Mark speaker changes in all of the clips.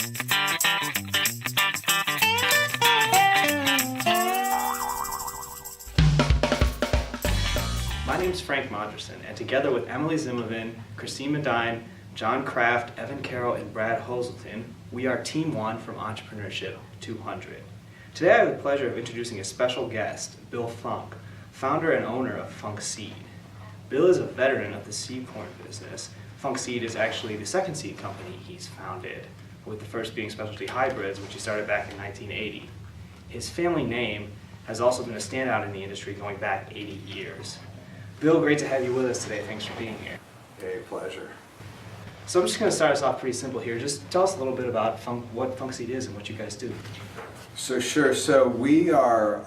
Speaker 1: My name is Frank Monderson, and together with Emily Zimmerman, Christine Medine, John Kraft, Evan Carroll, and Brad Hoselton, we are Team One from Entrepreneurship 200. Today I have the pleasure of introducing a special guest, Bill Funk, founder and owner of Funk Seed. Bill is a veteran of the seed corn business. Funk Seed is actually the second seed company he's founded, with the first being Specialty Hybrids, which he started back in 1980. His family name has also been a standout in the industry going back 80 years. Bill, great to have you with us today. Thanks for being here.
Speaker 2: Hey, pleasure.
Speaker 1: So I'm just going to start us off pretty simple here. Just tell us a little bit about what Funk Seed is and what you guys do.
Speaker 2: So sure, so we are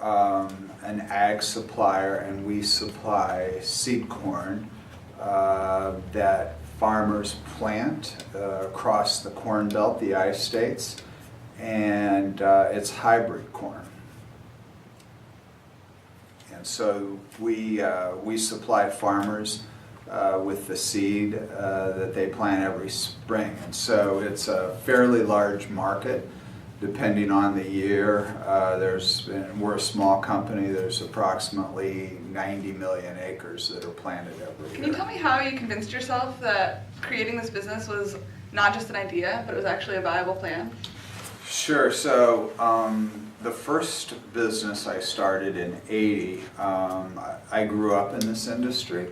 Speaker 2: an ag supplier, and we supply seed corn that farmers plant across the Corn Belt, the United States, and it's hybrid corn. And so we supply farmers with the seed that they plant every spring. And so it's a fairly large market depending on the year. We're a small company. There's approximately 90 million acres that are planted every year.
Speaker 3: Can you tell me how you convinced yourself that creating this business was not just an idea, but it was actually a viable plan?
Speaker 2: Sure. So the first business I started in '80, I grew up in this industry,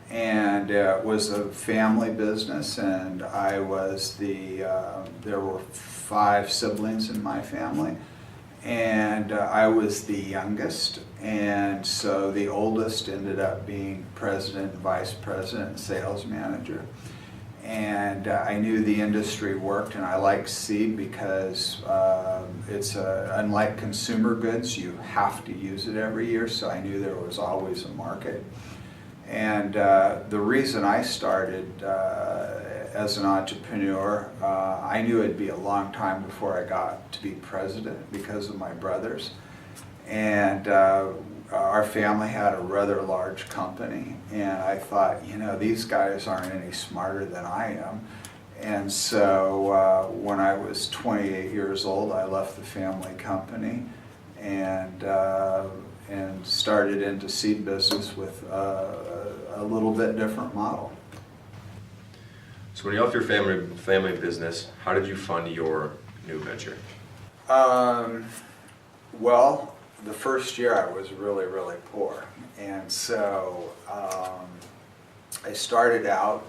Speaker 2: and it was a family business, and I was there were 5 siblings in my family, and I was the youngest, and so the oldest ended up being president, vice president, and sales manager. And I knew the industry worked, and I liked seed because it's unlike consumer goods, you have to use it every year, so I knew there was always a market. And the reason I started as an entrepreneur, I knew it'd be a long time before I got to be president because of my brothers. And our family had a rather large company, and I thought, these guys aren't any smarter than I am. And so when I was 28 years old, I left the family company and started into seed business with a little bit different model.
Speaker 4: So when you left your family business, how did you fund your new venture?
Speaker 2: Well, the first year I was really, really poor, and so I started out.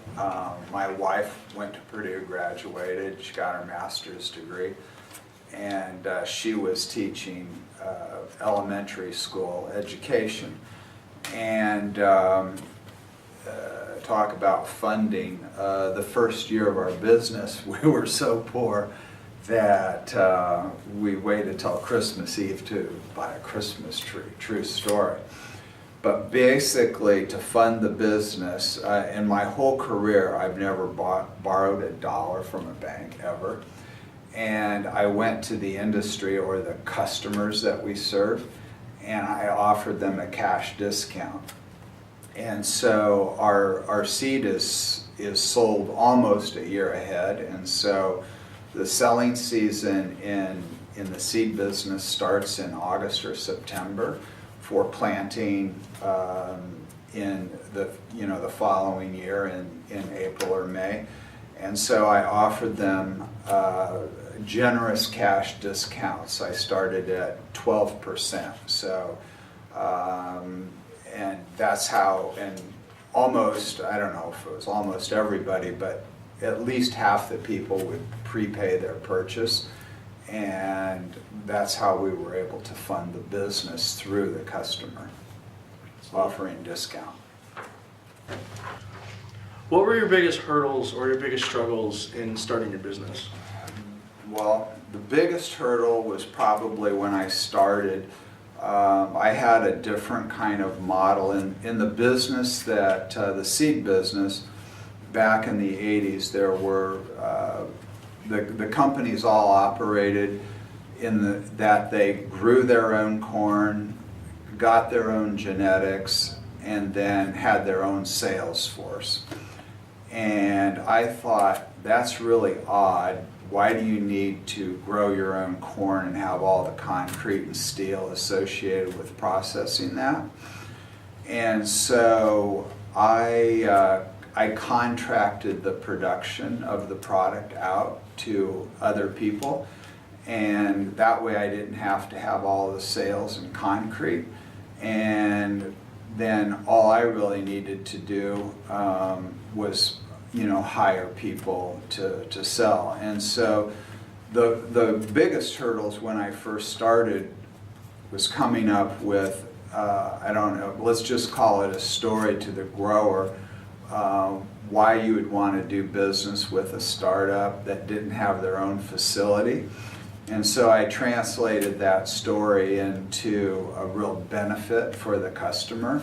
Speaker 2: My wife went to Purdue, graduated, she got her master's degree, and she was teaching elementary school education. And talk about funding, the first year of our business, we were so poor that we waited till Christmas Eve to buy a Christmas tree. True story. But basically, to fund the business, in my whole career, I've never borrowed a dollar from a bank ever. And I went to the industry or the customers that we serve, and I offered them a cash discount. And so our seed is sold almost a year ahead, and so the selling season in the seed business starts in August or September for planting in the following year in April or May. And so I offered them generous cash discounts. I started at 12%. So and that's how, and almost, I don't know if it was almost everybody, but at least half the people would prepay their purchase, and that's how we were able to fund the business through the customer, offering discount.
Speaker 5: What were your biggest hurdles or your biggest struggles in starting your business?
Speaker 2: Well, the biggest hurdle was probably when I started. I had a different kind of model in the business that the seed business. Back in the 80s, there were the companies all operated that they grew their own corn, got their own genetics, and then had their own sales force. And I thought, that's really odd. why do you need to grow your own corn and have all the concrete and steel associated with processing that? And so I contracted the production of the product out to other people, and that way I didn't have to have all the sales in concrete. And then all I really needed to do was, hire people to sell. And so the biggest hurdles when I first started was coming up with, I don't know, let's just call it a story to the grower, why you would want to do business with a startup that didn't have their own facility. And so I translated that story into a real benefit for the customer.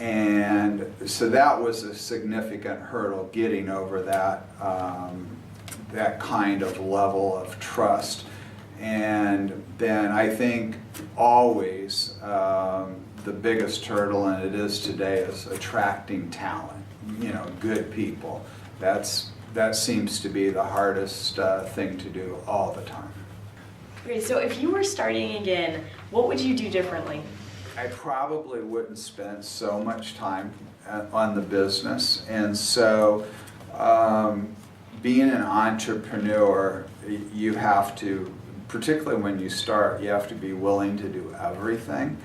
Speaker 2: And so that was a significant hurdle, getting over that, that kind of level of trust. And then I think always the biggest hurdle, and it is today, is attracting talent, good people. That seems to be the hardest thing to do all the time.
Speaker 6: Great, so if you were starting again, what would you do differently?
Speaker 2: I probably wouldn't spend so much time on the business. And so being an entrepreneur, you have to, particularly when you start, you have to be willing to do everything.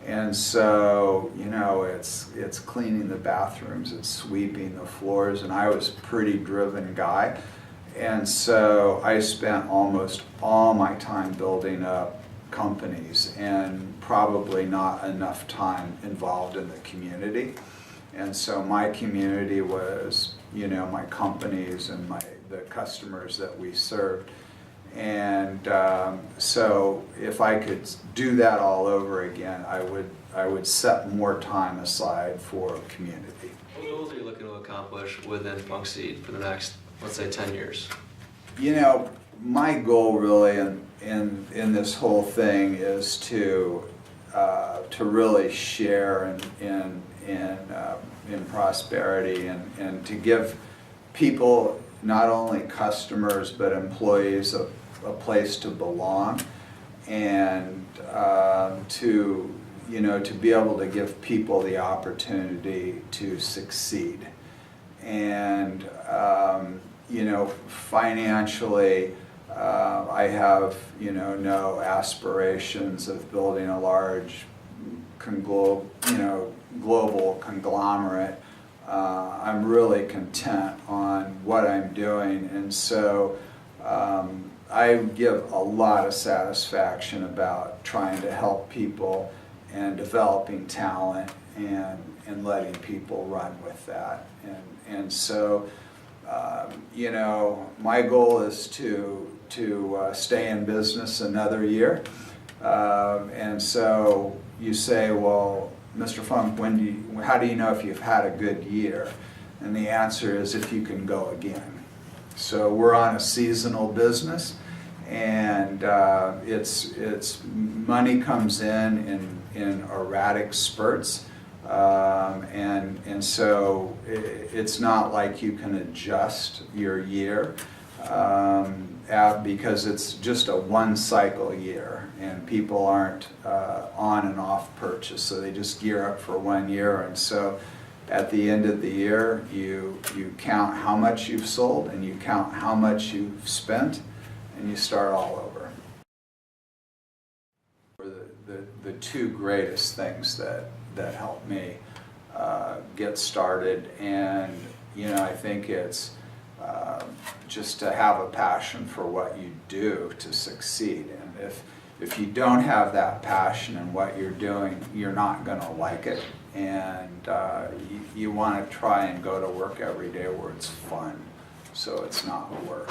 Speaker 2: And so, it's cleaning the bathrooms, it's sweeping the floors, and I was a pretty driven guy. And so I spent almost all my time building up companies and probably not enough time involved in the community. And so my community was, my companies and the customers that we served. And so if I could do that all over again, I would set more time aside for community.
Speaker 7: What goals are you looking to accomplish within Funkseed for the next, let's say, 10 years?
Speaker 2: My goal really in this whole thing is to really share in prosperity and to give people, not only customers but employees, a place to belong, and to be able to give people the opportunity to succeed. And financially, I have no aspirations of building a large global conglomerate. I'm really content on what I'm doing, and so I give a lot of satisfaction about trying to help people and developing talent and letting people run with that. And so my goal is to stay in business another year. And so you say, well, Mr. Funk, how do you know if you've had a good year? And the answer is if you can go again. So we're on a seasonal business, and it's money comes in erratic spurts. And so it's not like you can adjust your year because it's just a one cycle year, and people aren't on and off purchase, so they just gear up for 1 year. And so at the end of the year, you count how much you've sold and you count how much you've spent, and you start all over. The two greatest things that helped me get started, and I think it's just to have a passion for what you do to succeed. And if you don't have that passion in what you're doing, you're not going to like it, and you want to try and go to work every day where it's fun, so it's not work.